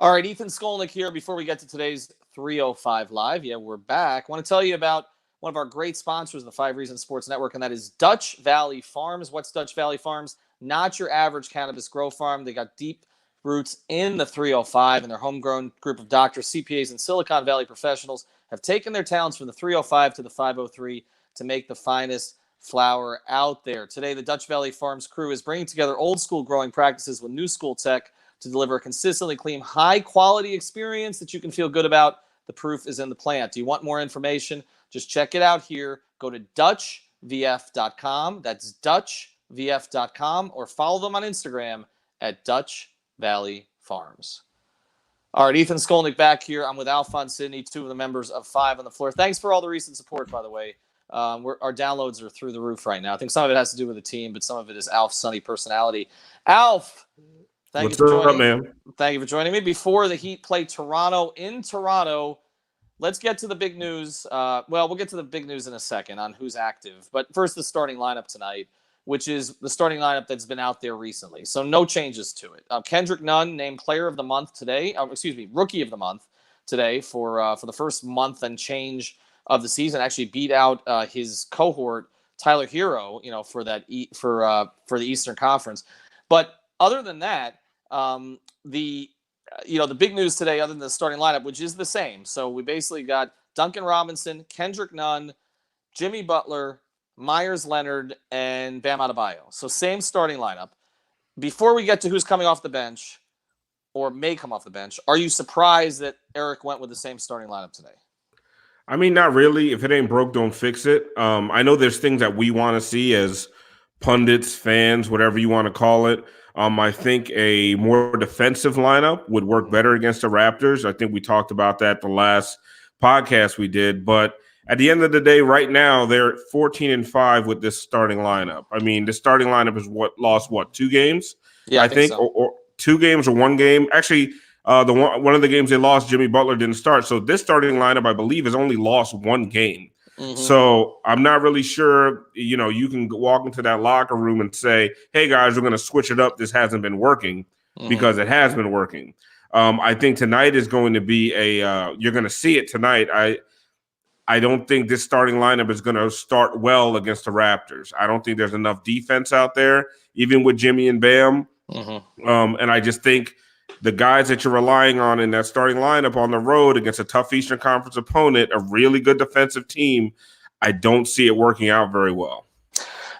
All right, Ethan Skolnick here. Before we get to today's 305 Live, we're back. I want to tell you about one of our great sponsors, the 5 Reasons Sports Network, and that is Dutch Valley Farms. What's Dutch Valley Farms? Not your average cannabis grow farm. They got deep roots in the 305, and their homegrown group of doctors, CPAs, and Silicon Valley professionals have taken their talents from the 305 to the 503 to make the finest flower out there. Today, the Dutch Valley Farms crew is bringing together old school growing practices with new school tech to deliver a consistently clean, high-quality experience that you can feel good about. The proof is in the plant. Do you want more information? Just check it out here. Go to DutchVF.com. That's DutchVF.com, or follow them on Instagram at Dutch Valley Farms. All right, Ethan Skolnick back here. I'm with Alphonse Sidney, 2 of the members of 5 on the floor. Thanks for all the recent support, by the way. Our downloads are through the roof right now. I think some of it has to do with the team, but some of it is Alf's sunny personality. Alf! Thank you for joining me. Before the Heat play Toronto in Toronto, let's get to the big news. We'll get to the big news in a second on who's active. But first, the starting lineup tonight, which is the starting lineup that's been out there recently. So no changes to it. Kendrick Nunn named Player of the Month today. Rookie of the Month today for the first month and change of the season. Actually beat out his cohort Tyler Hero, for the Eastern Conference. But other than that, the big news today, other than the starting lineup, which is the same. So we basically got Duncan Robinson, Kendrick Nunn, Jimmy Butler, Myers Leonard, and Bam Adebayo. So same starting lineup. Before we get to who's coming off the bench or may come off the bench, are you surprised that Erik went with the same starting lineup today? I mean, not really. If it ain't broke, don't fix it. I know there's things that we want to see as pundits, fans, whatever you want to call it. I think a more defensive lineup would work better against the Raptors. I think we talked about that the last podcast we did. But at the end of the day, right now, they're 14-5 with this starting lineup. I mean, the starting lineup is lost 2 games? Yeah, I think so. or 2 games or 1 game. Actually, one of the games they lost, Jimmy Butler didn't start. So this starting lineup, I believe, has only lost 1 game. Mm-hmm. So I'm not really sure, you can walk into that locker room and say, hey, guys, we're going to switch it up. This hasn't been working, because it has been working. I think tonight is going to be you're going to see it tonight. I don't think this starting lineup is going to start well against the Raptors. I don't think there's enough defense out there, even with Jimmy and Bam. And I just think the guys that you're relying on in that starting lineup on the road against a tough Eastern Conference opponent, a really good defensive team, I don't see it working out very well.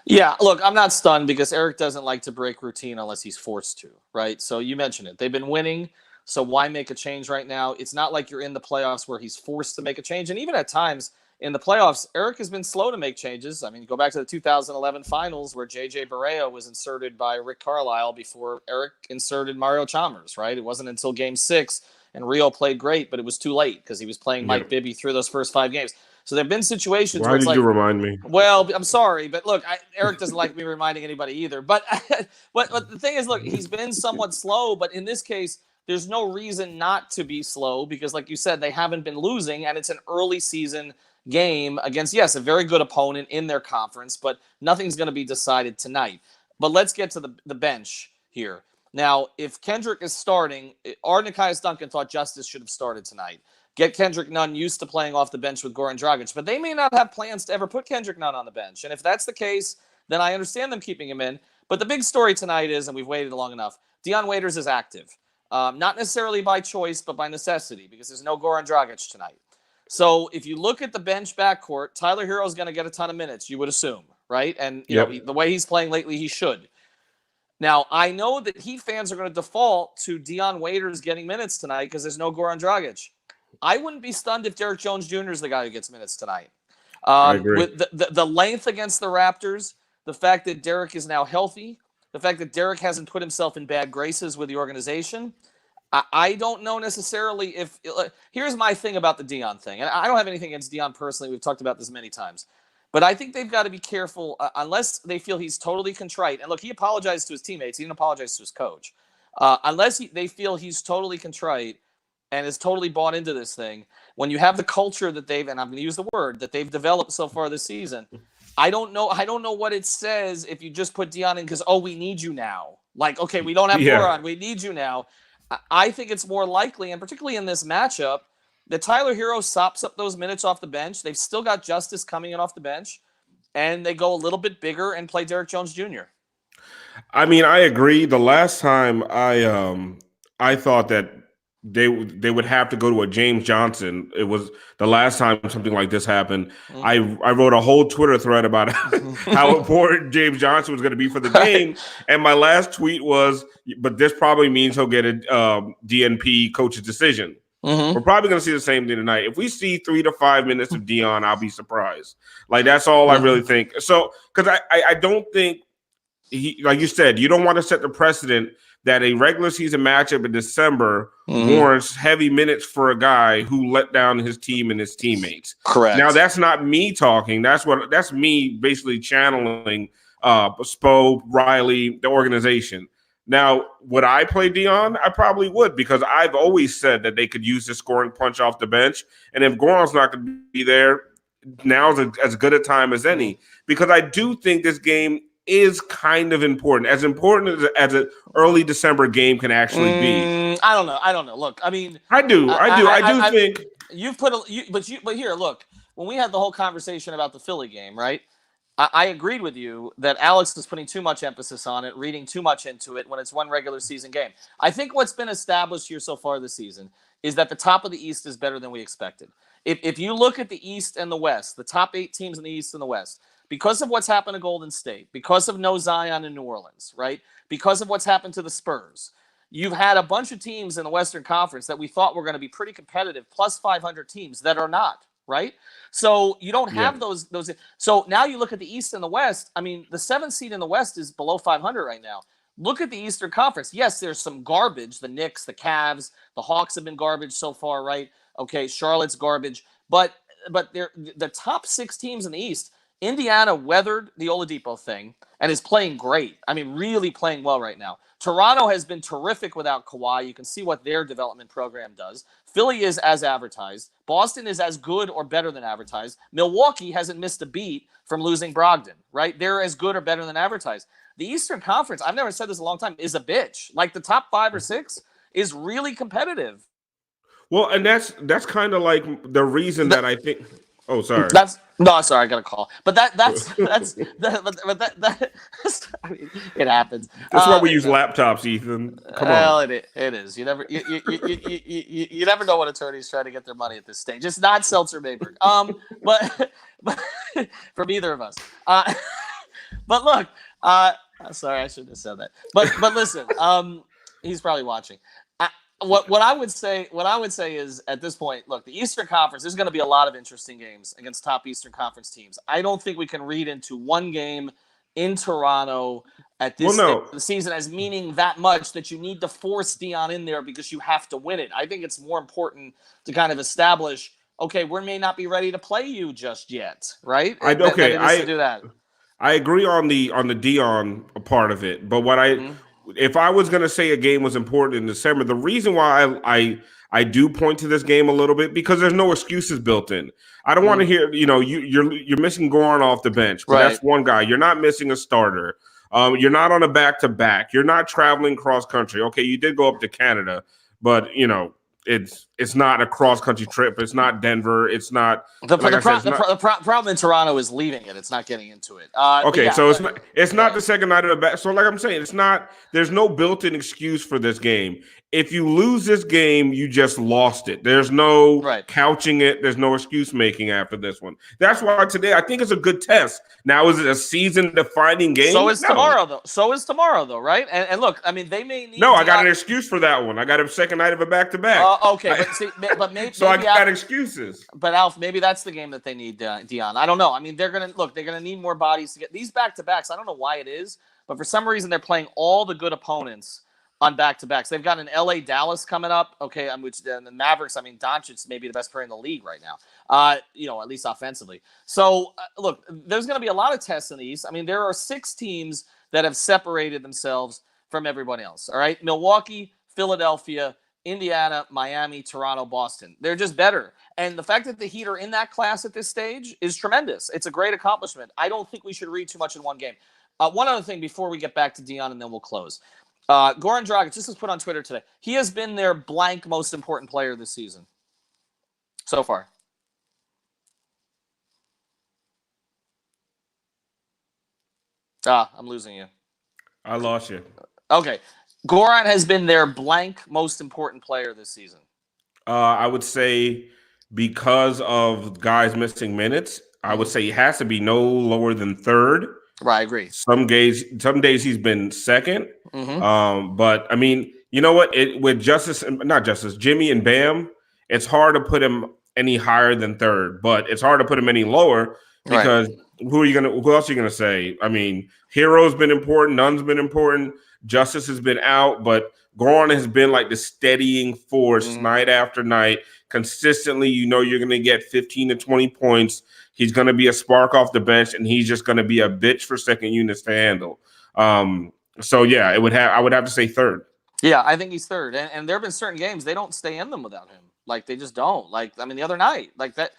Yeah, look, I'm not stunned because Erik doesn't like to break routine unless he's forced to, right? So you mentioned it. They've been winning, so why make a change right now? It's not like you're in the playoffs where he's forced to make a change. And even at times in the playoffs, Erik has been slow to make changes. I mean, go back to the 2011 finals where J.J. Barea was inserted by Rick Carlisle before Erik inserted Mario Chalmers, right? It wasn't until Game 6, and Rio played great, but it was too late because he was playing Mike Bibby through those first 5 games. So there have been situations where it's like... Why did you remind me? Well, I'm sorry, but look, Erik doesn't like me reminding anybody either. But the thing is, look, he's been somewhat slow, but in this case, there's no reason not to be slow because, like you said, they haven't been losing, and it's an early season game against, yes, a very good opponent in their conference, but nothing's going to be decided tonight. But let's get to the bench here. Now, if Kendrick is starting, Nekias Duncan thought Justice should have started tonight. Get Kendrick Nunn used to playing off the bench with Goran Dragic, but they may not have plans to ever put Kendrick Nunn on the bench. And if that's the case, then I understand them keeping him in. But the big story tonight is, and we've waited long enough, Dion Waiters is active. Not necessarily by choice, but by necessity, because there's no Goran Dragic tonight. So if you look at the bench backcourt, Tyler Hero is going to get a ton of minutes, you would assume, right? And you know, the way he's playing lately, he should. Now, I know that Heat fans are going to default to Dion Waiters getting minutes tonight because there's no Goran Dragic. I wouldn't be stunned if Derrick Jones Jr. is the guy who gets minutes tonight. I agree. With the length against the Raptors, the fact that Derrick is now healthy, the fact that Derrick hasn't put himself in bad graces with the organization, I don't know necessarily if – here's my thing about the Dion thing. And I don't have anything against Dion personally. We've talked about this many times. But I think they've got to be careful unless they feel he's totally contrite. And look, he apologized to his teammates. He didn't apologize to his coach. Unless they feel he's totally contrite and is totally bought into this thing, when you have the culture that they've – and I'm going to use the word – that they've developed so far this season, I don't know what it says if you just put Dion in because, oh, we need you now. Like, okay, we don't have Goran. We need you now. I think it's more likely, and particularly in this matchup, that Tyler Hero sops up those minutes off the bench. They've still got Justice coming in off the bench, and they go a little bit bigger and play Derrick Jones Jr. I mean, I agree. The last time I thought that they would have to go to a James Johnson. It was the last time something like this happened. I wrote a whole Twitter thread about how important James Johnson was going to be for the game, and my last tweet was, "But this probably means he'll get a DNP coach's decision." We're probably going to see the same thing tonight. If we see 3 to 5 minutes of Dion, I'll be surprised. Like, that's all I really think. So, because I don't think like you said, you don't want to set the precedent that a regular season matchup in December warrants heavy minutes for a guy who let down his team and his teammates. Correct. Now, that's not me talking. That's me basically channeling Spo, Riley, the organization. Now, would I play Dion? I probably would, because I've always said that they could use the scoring punch off the bench. And if Goran's not going to be there, now's as good a time as any. Because I do think this game is kind of important as an early December game can actually be. I don't know. Look, I mean, I do think you've put but here, look, when we had the whole conversation about the Philly game, right? I agreed with you that Alex is putting too much emphasis on it, reading too much into it when it's one regular season game. I think what's been established here so far this season is that the top of the East is better than we expected. If you look at the East and the West, the top 8 teams in the East and the West, because of what's happened to Golden State, because of no Zion in New Orleans, right? Because of what's happened to the Spurs, you've had a bunch of teams in the Western Conference that we thought were going to be pretty competitive, plus 500 teams that are not, right? So you don't have those. So now you look at the East and the West. I mean, the 7th seed in the West is below 500 right now. Look at the Eastern Conference. Yes, there's some garbage. The Knicks, the Cavs, the Hawks have been garbage so far, right? Okay, Charlotte's garbage. But they're the top 6 teams in the East. Indiana weathered the Oladipo thing and is playing great. I mean, really playing well right now. Toronto has been terrific without Kawhi. You can see what their development program does. Philly is as advertised. Boston is as good or better than advertised. Milwaukee hasn't missed a beat from losing Brogdon, right? They're as good or better than advertised. The Eastern Conference, I've never said this in a long time, is a bitch. Like the top 5 or 6 is really competitive. Well, and that's kind of like the reason that I think. Oh, sorry. Sorry, I got a call. But that's I mean, it happens. That's why we use laptops, Ethan. Come on. Well, it is. You never you never know what attorneys try to get their money at this stage. It's not Seltzer Mayberg. But from either of us. But look, sorry, I shouldn't have said that. But listen, he's probably watching. What I would say is, at this point, look, the Eastern Conference, there's going to be a lot of interesting games against top Eastern Conference teams. I don't think we can read into one game in Toronto at this stage of the season as meaning that much that you need to force Dion in there because you have to win it. I think it's more important to kind of establish, okay, we may not be ready to play you just yet, right? I to do that. I agree on the Dion part of it, but what if I was going to say a game was important in December, the reason why I do point to this game a little bit, because there's no excuses built in. I don't want to hear, you're missing Goran off the bench, but that's one guy. You're not missing a starter. You're not on a back-to-back. You're not traveling cross-country. Okay, you did go up to Canada, but, it's not a cross-country trip. It's not Denver. It's not the problem in Toronto is leaving it. It's not getting into it. It's not the second night of the back. So like I'm saying, there's no built-in excuse for this game. If you lose this game, you just lost it. There's no couching it. There's no excuse making after this one. That's why today I think it's a good test. Now, is it a season-defining game? So is tomorrow, though. Right? And look, I mean, they may need. No, I got an excuse for that one. I got a second night of a back-to-back. Okay, but maybe so I got excuses. But Alf, maybe that's the game that they need, Dion. I don't know. I mean, they're gonna need more bodies to get these back-to-backs. I don't know why it is, but for some reason they're playing all the good opponents on back-to-backs. They've got an LA Dallas coming up. Okay, which the Mavericks. I mean, Doncic's maybe the best player in the league right now. At least offensively. So look, there's going to be a lot of tests in the East. I mean, there are 6 teams that have separated themselves from everyone else. All right, Milwaukee, Philadelphia, Indiana, Miami, Toronto, Boston. They're just better. And the fact that the Heat are in that class at this stage is tremendous. It's a great accomplishment. I don't think we should read too much in one game. One other thing before we get back to Dion, and then we'll close. Goran Dragic, just was put on Twitter today. He has been their blank most important player this season so far. I'm losing you. I lost you. Okay. Goran has been their blank most important player this season. I would say because of guys missing minutes, I would say he has to be no lower than third. Right, I agree. Some days he's been second. But I mean, you know what? With Jimmy and Bam, it's hard to put him any higher than third, but it's hard to put him any lower because who else are you gonna say? I mean, Hero's been important, Nunn's been important, Justice has been out, but Goran has been like the steadying force night after night. Consistently, you're gonna get 15 to 20 points. He's gonna be a spark off the bench, and he's just gonna be a bitch for second units to handle. So yeah, I would have to say third. Yeah, I think he's third. And there have been certain games they don't stay in them without him. Like they just don't. Like I mean, the other night, like that.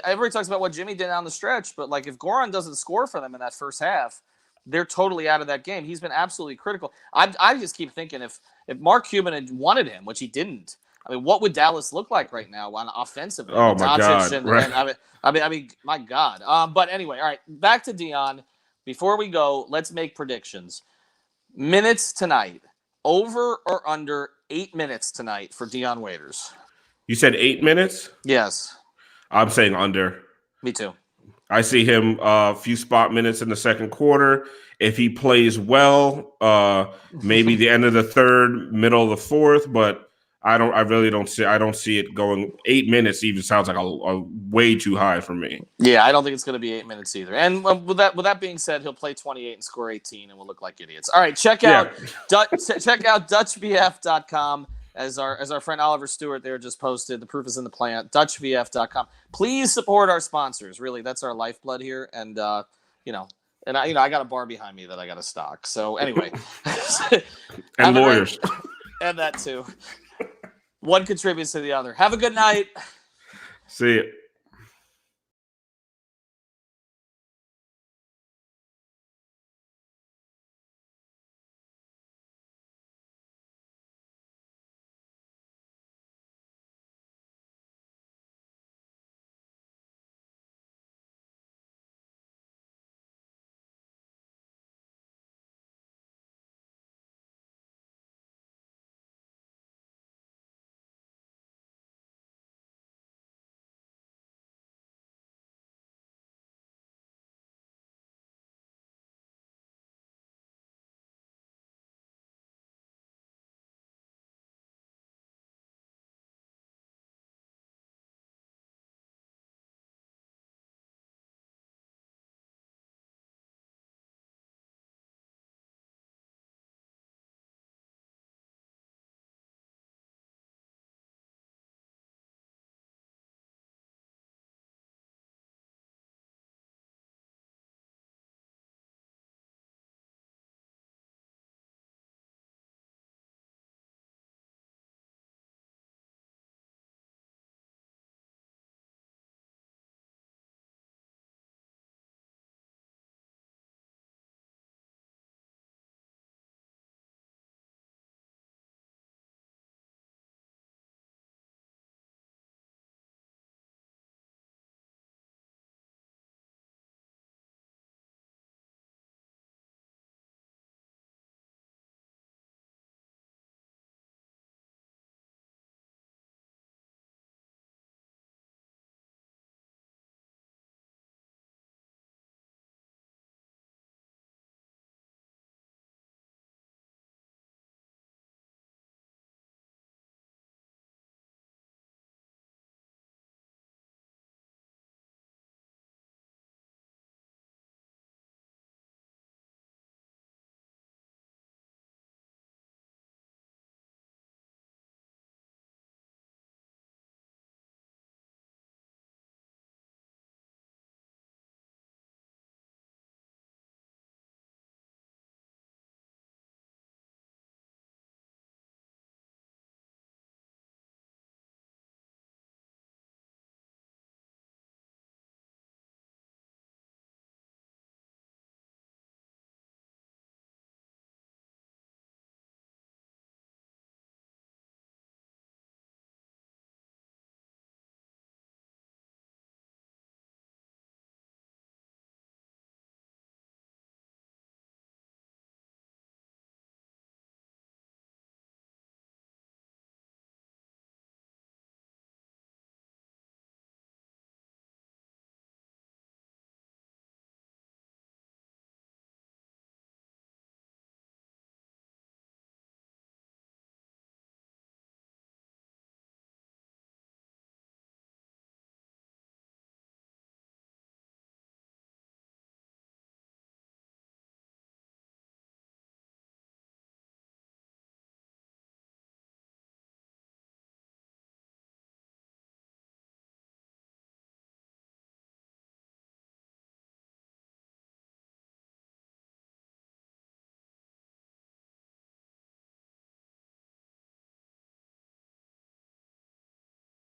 Everybody talks about what Jimmy did down the stretch, but like if Goran doesn't score for them in that first half, they're totally out of that game. He's been absolutely critical. I just keep thinking if Mark Cuban had wanted him, which he didn't, I mean, what would Dallas look like right now on offensively? Oh my God! Right. I mean, my God. But anyway, all right, back to Dion. Before we go, let's make predictions. Minutes tonight, over or under 8 minutes tonight for Dion Waiters? You said 8 minutes? Yes. I'm saying under. Me too. I see him a few spot minutes in the second quarter. If he plays well, maybe the end of the third, middle of the fourth, but I don't see it going 8 minutes. Even sounds like a way too high for me. Yeah, I don't think it's going to be 8 minutes either. And with that being said, he'll play 28 and score 18, and we'll look like idiots. All right, check out DutchVF.com. As our friend Oliver Stewart there just posted, the proof is in the plant. DutchVF.com. Please support our sponsors. Really, that's our lifeblood here. And I got a bar behind me that I got to stock. So anyway, and lawyers, and that too. One contributes to the other. Have a good night. See you.